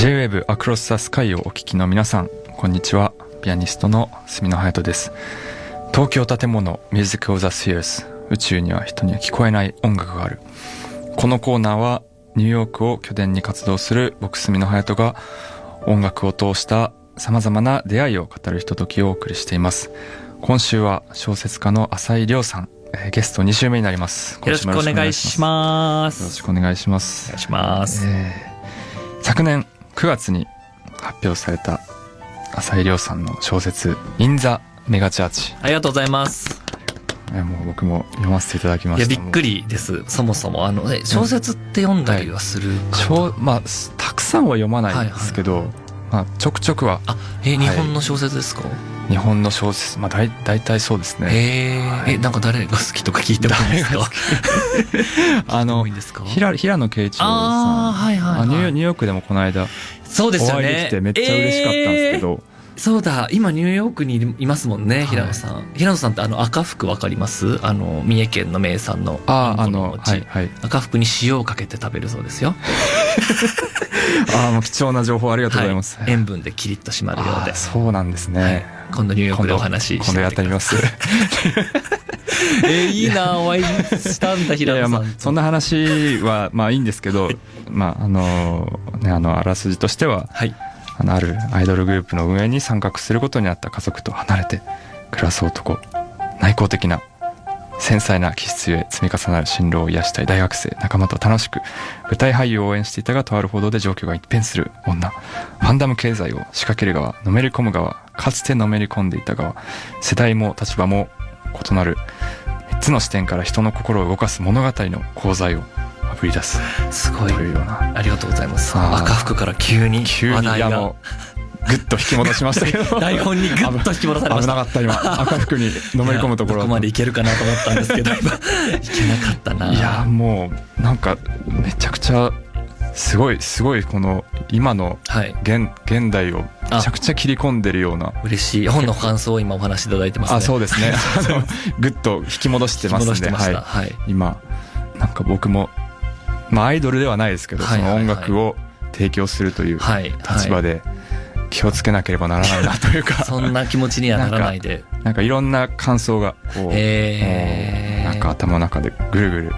J-Wave Across the Sky をお聞きの皆さん、こんにちは。ピアニストの住野隼人です。東京建物 Music of the Spheres、 宇宙には人には聞こえない音楽がある。このコーナーはニューヨークを拠点に活動する僕住野隼人が音楽を通した様々な出会いを語るひとときをお送りしています。今週は小説家の浅井亮さん、ゲスト2週目になります。よろしくお願いします。よろしくお願いします。お願いします。昨年9月に発表された浅井亮さんの小説 In the Mega Church。 ありがとうございます。もう僕も読ませていただきました。いやびっくりです。そもそも小説って読んだりはするかな、まあたくさんは読まないですけど、まあ、ちょくちょくは。日本の小説ですか？日本の小説、まあ大体そうですね。なんか誰が好きとか聞いてもいいですか？いいですか？平野啓一郎さん、ニューヨークでもこの間そうですよね、お会いできてめっちゃ嬉しかったんですけど、そうだ、今ニューヨークにいますもんね、平野さん。平野さんって赤福わかります？三重県の名産の赤福に塩をかけて食べるそうですよ。もう貴重な情報ありがとうございます。塩分でキリッと締まるようで。そうなんですね。今度ニューヨークでお話しして今度やってみます。いいな、お会いしたんだ平野さん。そんな話はまあいいんですけど、あらすじとしては、あるアイドルグループの運営に参画することになった家族と離れて暮らす男、内向的な繊細な気質へ積み重なる心労を癒したい大学生、仲間と楽しく舞台俳優を応援していたが、とある報道で状況が一変する女、ファンダム経済を仕掛ける側、のめり込む側、かつてのめり込んでいた側、世代も立場も異なる3つの視点から人の心を動かす物語の功罪をあぶり出す。すごい、というような。ありがとうございます。赤福から急に話題がグッと引き戻しましたけど台本にグッと引き戻されました。危なかった。今赤福にのめり込むところどこまでいけるかなと思ったんですけど今いけなかったな。いやもうなんかめちゃくちゃすごいこの今の現代をめちゃくちゃ切り込んでるような。嬉しい。本の感想を今お話しいただいてますね。そうですね。グッと引き戻してますんで、今なんか僕もアイドルではないですけど、その音楽を提供するという立場で気をつけなければならないなというかそんな気持ちにはならないで、なんかいろんな感想がこう、なんか頭の中でぐるぐる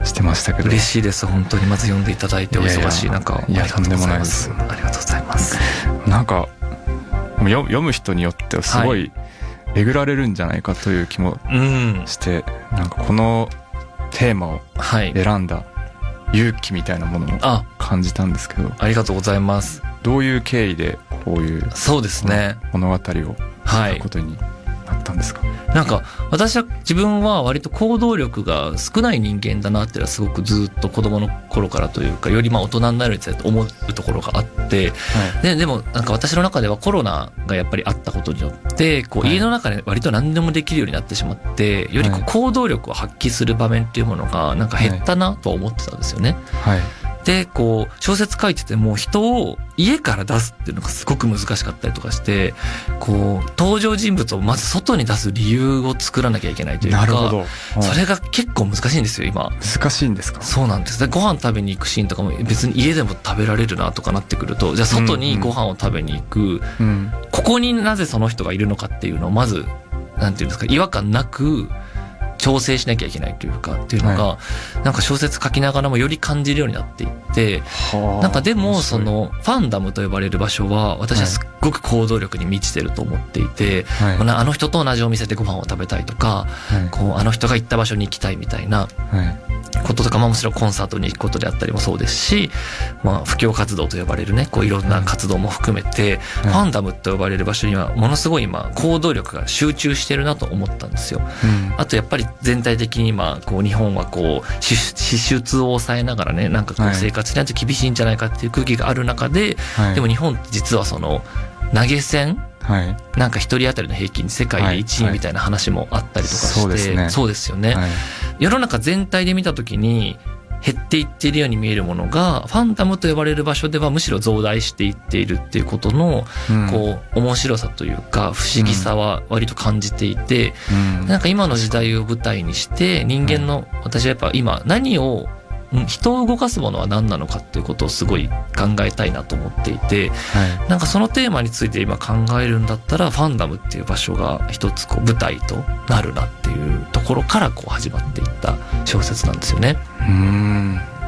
してましたけど。嬉しいです。本当にまず読んでいただいて、お忙しい中とんでもないです。ありがとうございます。なんか読む人によってはすごいえぐられるんじゃないかという気もして、なんかこのテーマを選んだ勇気みたいなものを感じたんですけど。ありがとうございます。どういう経緯でこういう物語を書くことになったんですか？なんか自分は割と行動力が少ない人間だなっていうのはすごくずっと子供の頃からというか、より大人になるにつれて思うところがあって、でもなんか私の中ではコロナがやっぱりあったことによって家の中で割と何でもできるようになってしまって、より行動力を発揮する場面っていうものがなんか減ったなとは思ってたんですよね。で小説書いてても人を家から出すっていうのがすごく難しかったりとかして、登場人物をまず外に出す理由を作らなきゃいけないというか。なるほど。それが結構難しいんですよ今。難しいんですか？そうなんです。でご飯食べに行くシーンとかも別に家でも食べられるなとかなってくると、じゃあ外にご飯を食べに行く、ここになぜその人がいるのかっていうのをまずなんていうんですか、違和感なく調整しなきゃいけないというかっていうのが、なんか小説書きながらもより感じるようになっていって、なんかでもそのファンダムと呼ばれる場所は私はすっごく行動力に満ちてると思っていて、あの人と同じお店でご飯を食べたいとか、あの人が行った場所に行きたいみたいなこととか、もちろんコンサートに行くことであったりもそうですし、布教活動と呼ばれるねいろんな活動も含めて、ファンダムと呼ばれる場所にはものすごい今行動力が集中してるなと思ったんですよ。あとやっぱり全体的に今日本は支出を抑えながらね、なんか生活になって厳しいんじゃないかっていう空気がある中で、でも日本って実はその投げ銭、なんか一人当たりの平均世界で1位みたいな話もあったりとかして、そうですよね。世の中全体で見た時に減っていっているように見えるものが、ファンダムと呼ばれる場所ではむしろ増大していっているっていうことの面白さというか不思議さは割と感じていて、なんか今の時代を舞台にして人間の、私はやっぱ今何を人を動かすものは何なのかっていうことをすごい考えたいなと思っていて、なんかそのテーマについて今考えるんだったらファンダムっていう場所が一つこう舞台となるなっていうところからこう始まっていった小説なんですよね。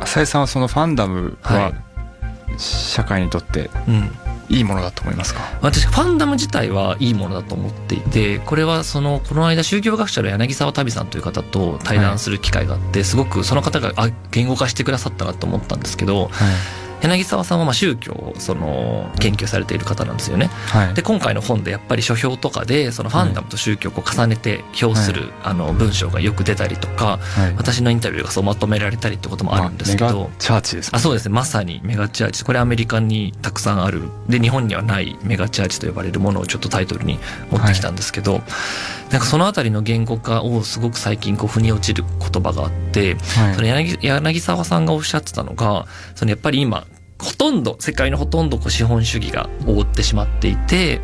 浅井さんはそのファンダムは社会にとっていいものだと思いますか？私ファンダム自体はいいものだと思っていて、これはこの間宗教学者の柳沢旅さんという方と対談する機会があって、すごくその方が言語化してくださったなと思ったんですけど、柳沢さんは宗教を研究されている方なんですよね。で今回の本でやっぱり書評とかでそのファンダムと宗教をこう重ねて評する文章がよく出たりとか、私のインタビューがそうまとめられたりってこともあるんですけど、メガチャーチですね。そうですね、まさにメガチャーチ、これアメリカにたくさんあるで日本にはないメガチャーチと呼ばれるものをちょっとタイトルに持ってきたんですけど、なんかそのあたりの言語化をすごく最近こう腑に落ちる言葉があって、その柳沢さんがおっしゃってたのが、やっぱり今世界のほとんど資本主義が覆ってしまっていて、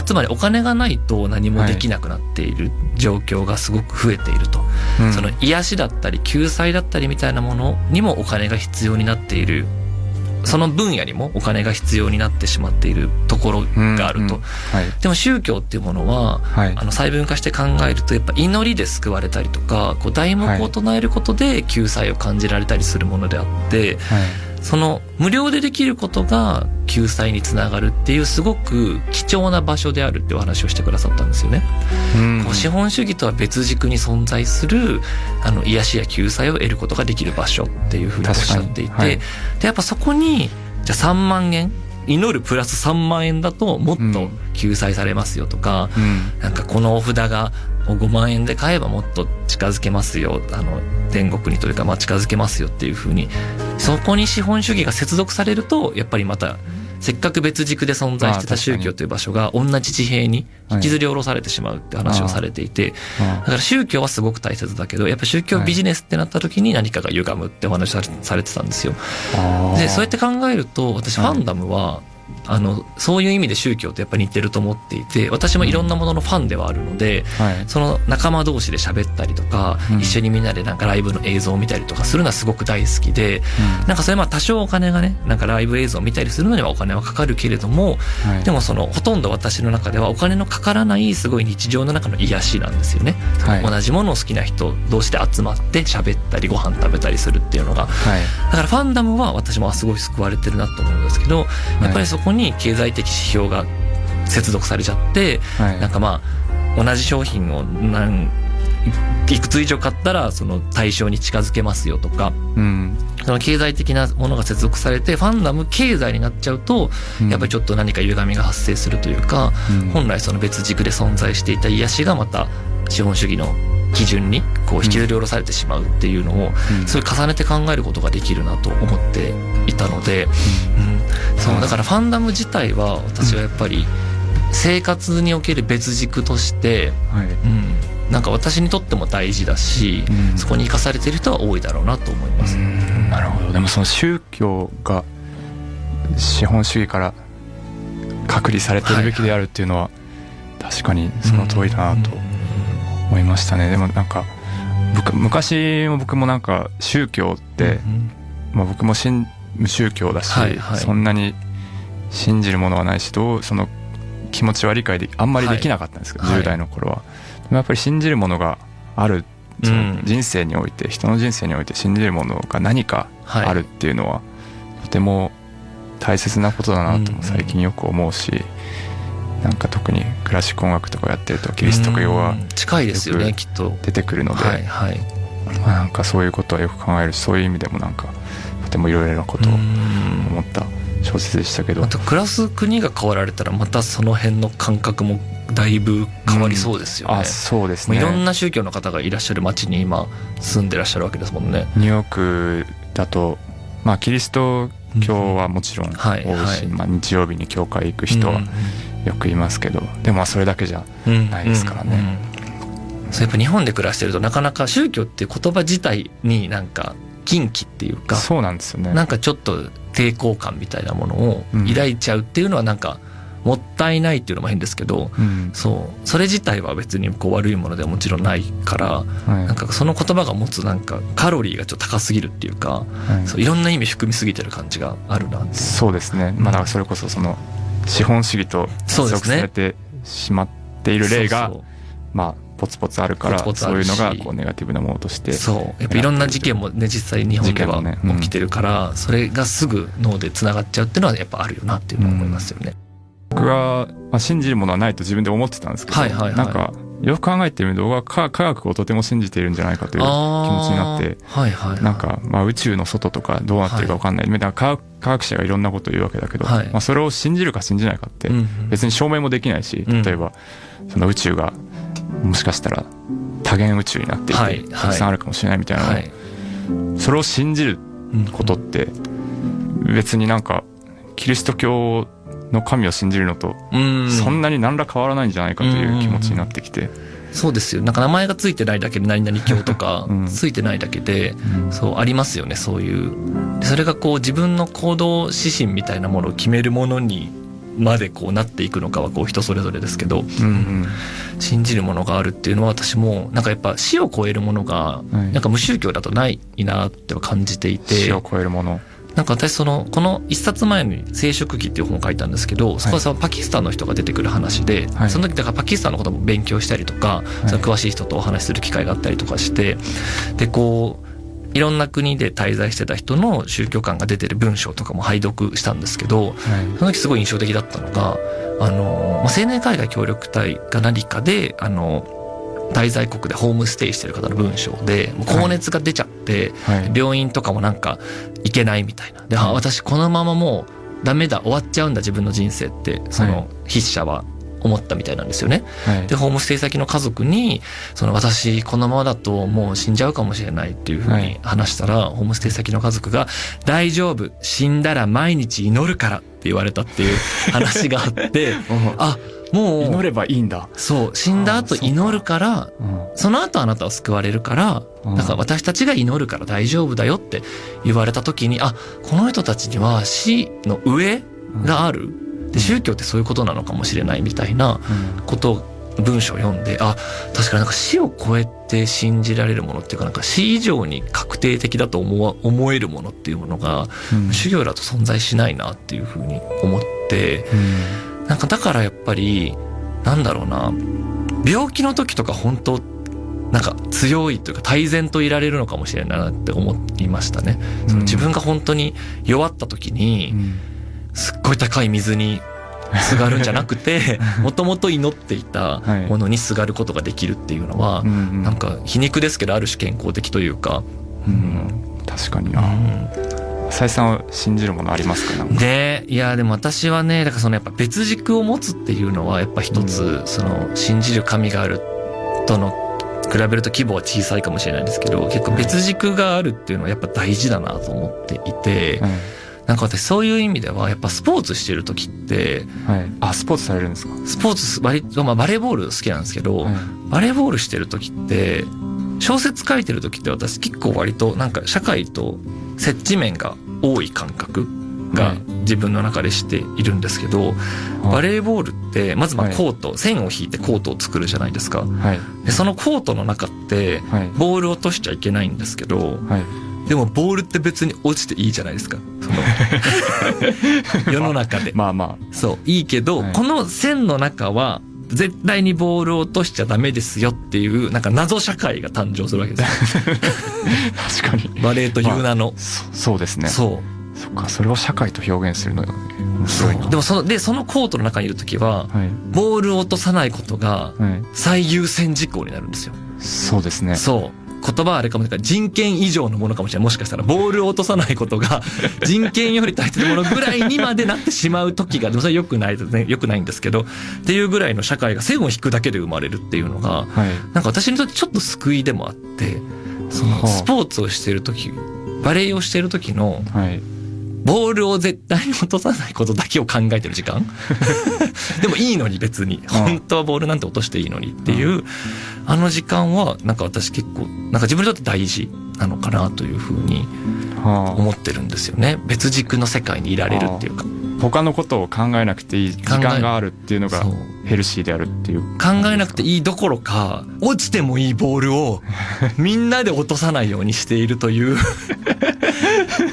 つまりお金がないと何もできなくなっている状況がすごく増えていると、その癒しだったり救済だったりみたいなものにもお金が必要になっている、その分野にもお金が必要になってしまっているところがあると。でも宗教っていうものは、細分化して考えるとやっぱ祈りで救われたりとか、題目を唱えることで救済を感じられたりするものであって、その無料でできることが救済につながるっていうすごく貴重な場所であるっていうお話をしてくださったんですよね。資本主義とは別軸に存在する癒しや救済を得ることができる場所っていうふうにおっしゃっていて、でやっぱそこにじゃあ3万円祈るプラス3万円だともっと救済されますよとか、なんかこのお札が5万円で買えばもっと近づけますよ、天国にというか近づけますよっていうふうに、そこに資本主義が接続されるとやっぱりまたせっかく別軸で存在してた宗教という場所が同じ地平に引きずり下ろされてしまうって話をされていて、だから宗教はすごく大切だけど、やっぱ宗教ビジネスってなった時に何かが歪むってお話されてたんですよ。でそうやって考えると私ファンダムはそういう意味で宗教とやっぱり似てると思っていて、私もいろんなもののファンではあるので、その仲間同士で喋ったりとか、一緒にみんなでなんかライブの映像を見たりとかするのはすごく大好きで、なんかそれ多少お金がね、なんかライブ映像を見たりするのにはお金はかかるけれども、でもほとんど私の中ではお金のかからないすごい日常の中の癒しなんですよね。同じものを好きな人同士で集まって喋ったりご飯食べたりするっていうのが、だからファンダムは私もすごい救われてるなと思うんですけど、やっぱりそこに経済的指標が接続されちゃって、なんか同じ商品をいくつ以上買ったらその対象に近づけますよとか、その経済的なものが接続されてファンダム経済になっちゃうと、やっぱりちょっと何か歪みが発生するというか、本来その別軸で存在していた癒しがまた資本主義の基準にこう引きずり下ろされてしまうっていうのをそれ重ねて考えることができるなと思っていたので、そうだからファンダム自体は私はやっぱり生活における別軸として、なんか私にとっても大事だし、そこに生かされている人は多いだろうなと思います。なるほど。でもその宗教が資本主義から隔離されているべきであるっていうのは確かにその通りだなと思いましたね。でもなんか昔も僕もなんか宗教って、僕も無宗教だし、そんなに信じるものはないし、その気持ちは理解あんまりできなかったんですけど、10代の頃は。でもやっぱり信じるものがある、その人生において、人の人生において信じるものが何かあるっていうのはとても大切なことだなとも最近よく思うし、なんか特にクラシック音楽とかやってるとキリスト教は近いですよね、きっと出てくるので、なんかそういうことはよく考えるし、そういう意味でもなんかとてもいろいろなことを思った小説でしたけど、また暮らす国が変わられたらまたその辺の感覚もだいぶ変わりそうですよね。そうですね。いろんな宗教の方がいらっしゃる町に今住んでらっしゃるわけですもんね。ニューヨークだとキリスト教はもちろん多いし、日曜日に教会行く人はよくいますけど、でもそれだけじゃないですからね。そうやっぱ日本で暮らしてるとなかなか宗教っていう言葉自体になんか禁忌っていうか、そうなんですよね。なんかちょっと抵抗感みたいなものを抱いちゃうっていうのはなんかもったいないっていうのも変ですけど、そうそれ自体は別にこう悪いものではもちろんないから、なんかその言葉が持つなんかカロリーがちょっと高すぎるっていうか、そういろんな意味含みすぎてる感じがあるなって。そうですね、まあ、だからそれこそその資本主義と接続されてしまっている例がまあポツポツあるから、そういうのがこうネガティブなものとして、そうやっぱいろんな事件もね実際日本では起きてるから、それがすぐ脳でつながっちゃうっていうのはやっぱあるよなっていうのは思いますよね。僕がまあ信じるものはないと自分で思ってたんですけど、なんかよく考えてみると僕は科学をとても信じているんじゃないかという気持ちになって、なんかまあ宇宙の外とかどうなってるか分かんない、だから科学者がいろんなことを言うわけだけど、まあそれを信じるか信じないかって別に証明もできないし、例えばその宇宙がもしかしたら多元宇宙になっていてたくさんあるかもしれないみたいなの、それを信じることって別になんかキリスト教の神を信じるのとそんなに何ら変わらないんじゃないかという気持ちになってきて、そうですよ。なんか名前がついてないだけで何々教とかついてないだけで、そうありますよね、そういう。それがこう自分の行動指針みたいなものを決めるものにまでこうなっていくのかはこう人それぞれですけど、信じるものがあるっていうのは私もなんかやっぱ死を超えるものがなんか無宗教だとないなって感じていて、死を超えるもの、なんか私この一冊前に生殖期っていう本を書いたんですけど、そこはさパキスタンの人が出てくる話で、その時だからパキスタンのことも勉強したりとか、その詳しい人とお話しする機会があったりとかして、でこういろんな国で滞在してた人の宗教観が出てる文章とかも拝読したんですけど、その時すごい印象的だったのが青年海外協力隊が何かで滞在国でホームステイしてる方の文章で高熱が出ちゃって、病院とかもなんか行けないみたいなで、私このままもうダメだ終わっちゃうんだ自分の人生ってその筆者は思ったみたいなんですよね。でホームステイ先の家族に私このままだともう死んじゃうかもしれないっていうふうに話したら、ホームステイ先の家族が大丈夫死んだら毎日祈るからって言われたっていう話があってあもう祈ればいいんだ。そう死んだ後祈るから、その後あなたは救われるから、だから私たちが祈るから大丈夫だよって言われた時に、あこの人たちには死の上がある、で宗教ってそういうことなのかもしれないみたいなことを文章を読んで、あ確かになんか死を超えて信じられるものっていうか、なんか死以上に確定的だと思えるものっていうものが、宗教だと存在しないなっていうふうに思って、なんかだからやっぱりなんだろうな、病気の時とか本当なんか強いというか泰然といられるのかもしれないなって思いましたね。その自分が本当に弱った時にすっごい高い水にすがるんじゃなくてもともと祈っていたものにすがることができるっていうのは、なんか皮肉ですけどある種健康的というか、確かにな。浅井さんは信じるものありますか？でいやでも私はね、だからやっぱ別軸を持つっていうのはやっぱ一つ信じる神があるとの比べると規模は小さいかもしれないんですけど、結構別軸があるっていうのはやっぱ大事だなと思っていて、なんか私そういう意味ではやっぱスポーツしてる時って、スポーツされるんですか？スポーツバレーボール好きなんですけど、バレーボールしてる時って小説書いてる時って私結構割となんか社会と接地面が多い感覚が自分の中でしているんですけど、バレーボールってまずコート、線を引いてコートを作るじゃないですか。でそのコートの中ってボールを落としちゃいけないんですけど、でもボールって別に落ちていいじゃないですか、世の中で。そういいけど、この線の中は絶対にボールを落としちゃダメですよっていうなんか謎社会が誕生するわけですよ確かにバレーという名の、そうですね。そっか、それを社会と表現するのが面白いな。でもそのコートの中にいる時は、ボールを落とさないことが最優先事項になるんですよ。そうですね。そう言葉はあれかもしれない、人権以上のものかもしれない。もしかしたらボールを落とさないことが人権より大切なものぐらいにまでなってしまう時が、でもそれ良くないですね、良くないんですけどっていうぐらいの社会が線を引くだけで生まれるっていうのが、なんか私にとってちょっと救いでもあって、そのスポーツをしている時、バレーをしている時の、ボールを絶対に落とさないことだけを考えてる時間でもいいのに別に本当はボールなんて落としていいのにっていうあの時間はなんか私結構なんか自分にとって大事なのかなというふうに思ってるんですよね。別軸の世界にいられるっていうか。他のことを考えなくていい時間があるっていうのがそうヘルシーであるっていう。考えなくていいどころか落ちてもいいボールをみんなで落とさないようにしているという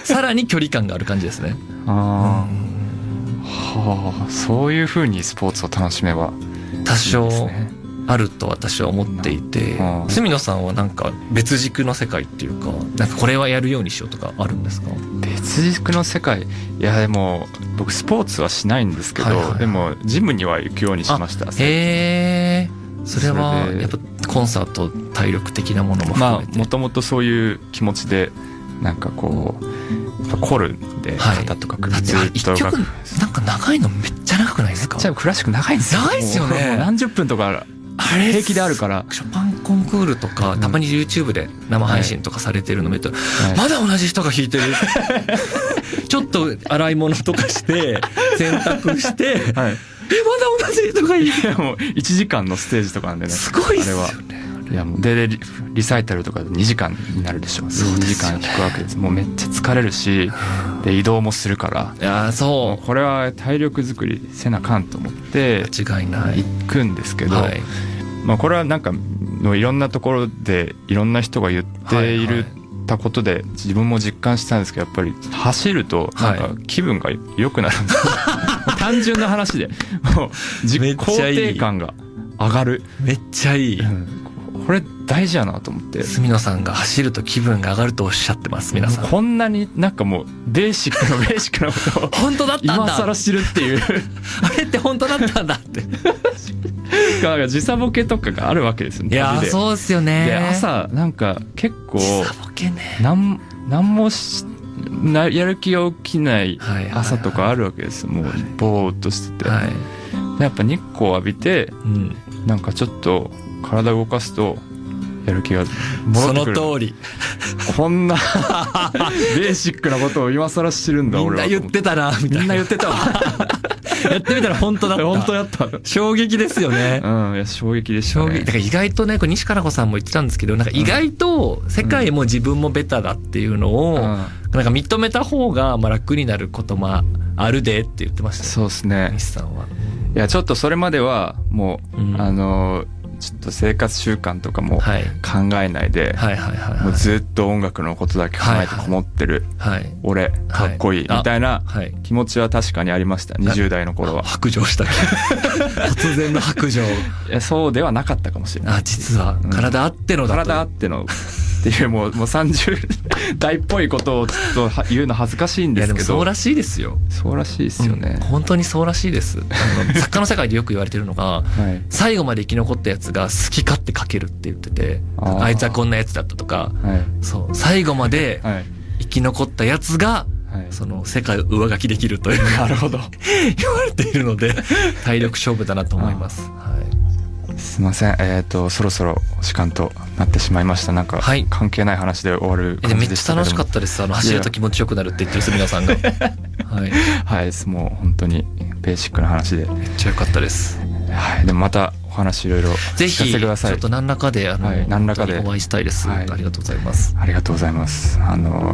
さらに距離感がある感じですね。はあ、そういう風にスポーツを楽しめば多少いいですね。あると私は思っていて、うん住野さんはなんか別軸の世界っていうか、なんかこれはやるようにしようとかあるんですか？別軸の世界、いやでも僕スポーツはしないんですけど、はいはいはいでもジムには行くようにしました。へえ。それはそれでやっぱコンサート体力的なものも含まあめて、もともとそういう気持ちでなんかこうやっぱ凝るんで、はい肩とか首だってずっと一曲なんか長いのめっちゃ長くないですか？じゃあクラシック長いんですよ。長いっすよねもう何十分とかあれ平気であるから。ショパンコンクールとかたまに YouTube で生配信とかされてるの見ると、はいまだ同じ人が弾いてるちょっと洗い物とかして洗濯してはい、まだ同じ人がいる。いやもう1時間のステージとかなんでね。すごいっすよあれはね。いやもうでリサイタルとかで2時間になるでしょ。2そうですよね時間弾くわけです。もうめっちゃ疲れるし、で移動もするから、いやーもそうこれは体力作りせなかんと思ってう間違いない。行くんですけど、はいまあこれはなんかのいろんなところでいろんな人が言っているたことで自分も実感したんですけど、やっぱり走るとなんか気分が良くなるんですよ。単純な話でもうめっちゃいい肯定感が上がる。めっちゃいい。これ大事やなと思って。住野さんが走ると気分が上がるとおっしゃってます皆さん。こんなになんかもうベーシックなことを本当だったん今だ。更知るっていうあれって本当だったんだって。なんか時差ボケとかがあるわけですよね。いや旅でそうですよね。で朝なんか結構サボケね。なんもやる気が起きないはいはいはい朝とかあるわけですよ。もうぼーっとしてて、はい。でやっぱ日光浴びてうん。なんかちょっと体動かすとやる気が戻そのってくる。通り。こんなベーシックなことを今更知るんだみん俺は。な言ってたなみたいな。みんな言ってたわ。やってみたら本当だった。本当やった。衝撃ですよね。うん、いや衝撃でしたね。衝撃だから意外とね、これ西加奈子さんも言ってたんですけど、なんか意外と世界も自分もベタだっていうのを、なんか認めた方がまあ楽になることもあるでって言ってましたね。そうですね。西さんは。いやちょっとそれまではもう、うんちょっと生活習慣とかもはい考えないで、はいはいはいはい。もうずっと音楽のことだけ考えてこもってる、はい俺かっこいいみたいなはい。気持ちは確かにありました。20代の頃は。白状したっけ突然の白状。いやそうではなかったかもしれない。あ、実は体あってのだと。体あってのっていうもう30代っぽいことをちょっと言うの恥ずかしいんいやでもですけど、そうらしいですよ。そうらしいですよね。本当にそうらしいです。作家の世界でよく言われてるのが、はい。最後まで生き残ったやつが好き勝手書けるって言ってて、あーあいつはこんなやつだったとか、はいそう最後まではい生き残ったやつがはい。その世界を上書きできるというなるほど。言われているので体力勝負だなと思います。はすいません。そろそろお時間となってしまいました。なんかはい関係ない話で終わるい。で感めっちゃじでしたけども。楽しかったです。走ると気持ちよくなるって言ってる住野さんが。はい。はい、もう本当にベーシックな話で、めっちゃ良かったです。はい、でもまたお話いろいろぜ聞かせひちてください。ょっと何らかではい何らかで本当にお会いしたいです。はいありがとうございます。ありがとうございます。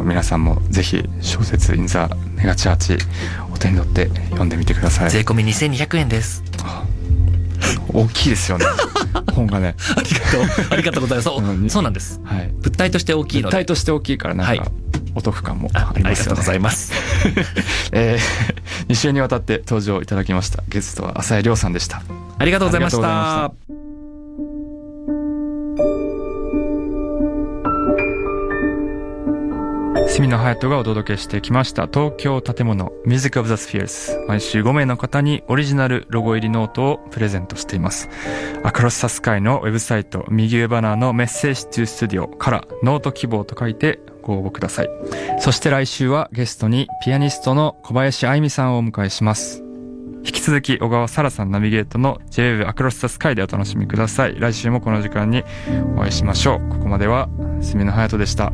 皆さんもぜひ小説インザネガチャーチお手に取って読んでみてください。税込み2200円です。大きいですよね。本がね。ありがとう。ありがとうございます。うんそうなんです。はい。物体として大きいので。物体として大きいからなんはいかお得感もありますよね。ありがとうございます。 2週にわたって登場いただきましたゲストは浅井亮さんでした。ありがとうございましありがとうございまたし。住野隼人がお届けしてきました東京建物 Music of the Spheres。 毎週5名の方にオリジナルロゴ入りノートをプレゼントしています。アクロスザスカイのウェブサイト右上バナーのメッセージトゥスタジオからノート希望と書いてご応募ください。そして来週はゲストにピアニストの小林愛美さんをお迎えします。引き続き小川沙羅さんナビゲートの J-Wave アクロスザスカイでお楽しみください。来週もこの時間にお会いしましょう。ここまでは住野隼人でした。